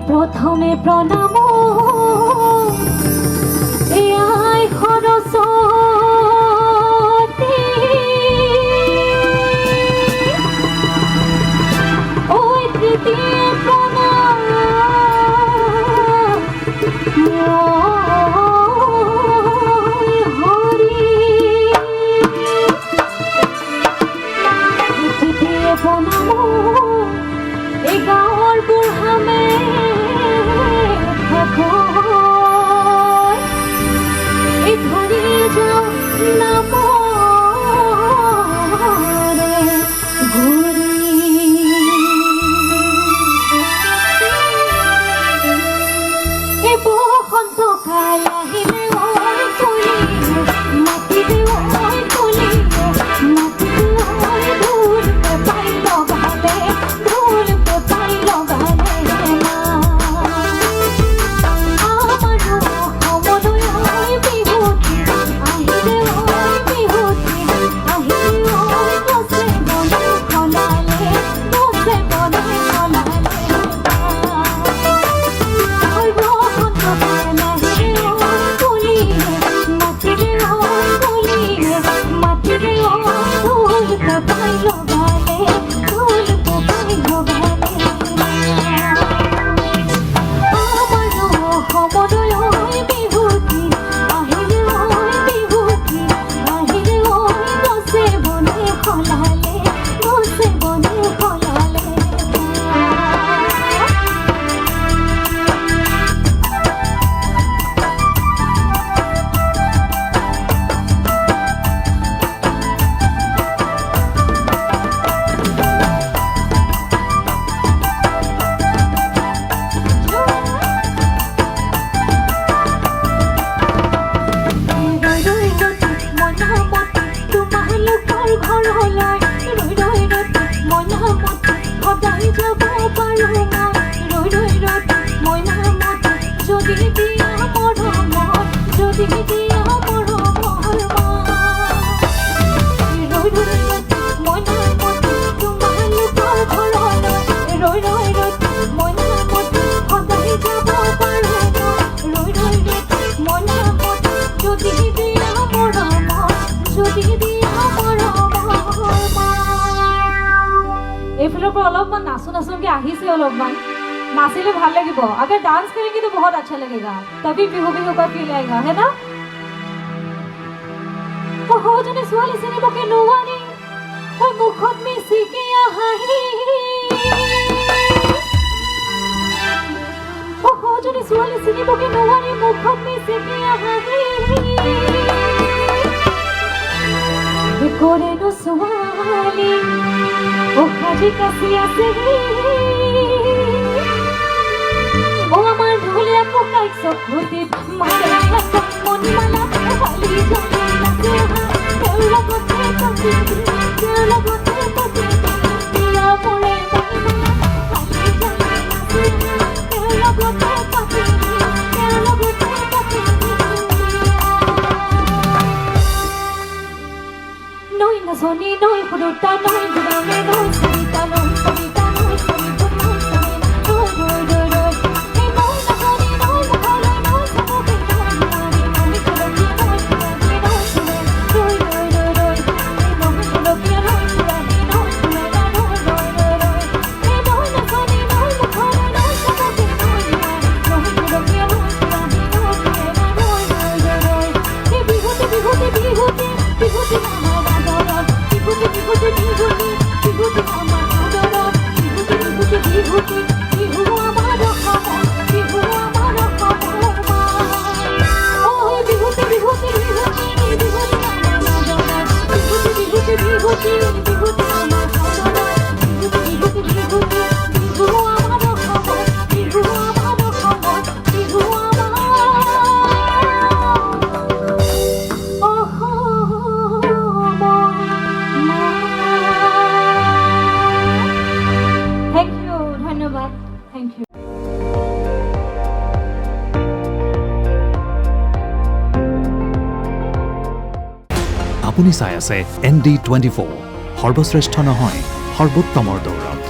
प्रथमे प्रणाम एआई सरस्वती ओई तृतीय प्रणाम हरि तृतीय प्रणाम गाँवर बुढ़ा में धरी जाओ नाम रे घुरी ए बसंत काल আহিলে ওই তুলি মাটি দে ওই তুলি মাটি দে ওই ধুল পাই লগালে ধুল পাই লগালে না আমার সময় ওই বিহুতি আহিলে ওই বিহুতি আহিলে ওই বসে বনে খলালে বসে বনে খলালে ওই বসন্ত কাল আহিলে ওই তুলি মাটি দে ওই তুলি মাটি দে ওই ধুল পাই লগালে ধুল পাই লগালে আমার সময় ওই বিহুতি আহিলে ওই বিহুতি আহিলে ওই বসে বনে খলালে বসে বনে খলালে এইফালৰ পৰা অলপমান নাচো নাচোকে আহিছে অলপমান नाचिले ভাল লাগিব अगर डांस करेंगे तो बहुत अच्छा लगेगा तभी बिहू बिहू का फील आएगा है ना हो जने सुवाली सिने बके नोवानी ओय मुखत में सिके आही हो जने सुवाली सिने बके नोवानी मुखत में सिके आही कोरे नो सुवाली ओ खाजी कासिया से ओ আমার ঢোলিয়া কোকাই সখুতি মালা মনি মালা খালি জলে নাচে কেউলা গতে কতি কেউলা গতে কতি পিয়া পড়ে মালা খালি জলে নাচে কেউলা গতে কতি কেউলা গতে কতি নই না সনি নই ফুরুটা নই গুড়ানে নই সরিতা নই সরিতা নই সরিতা নই আপুনি চাই আছে ND24 সৰ্বশ্ৰেষ্ঠ নহয় সৰ্বোত্তমৰ দৌৰত।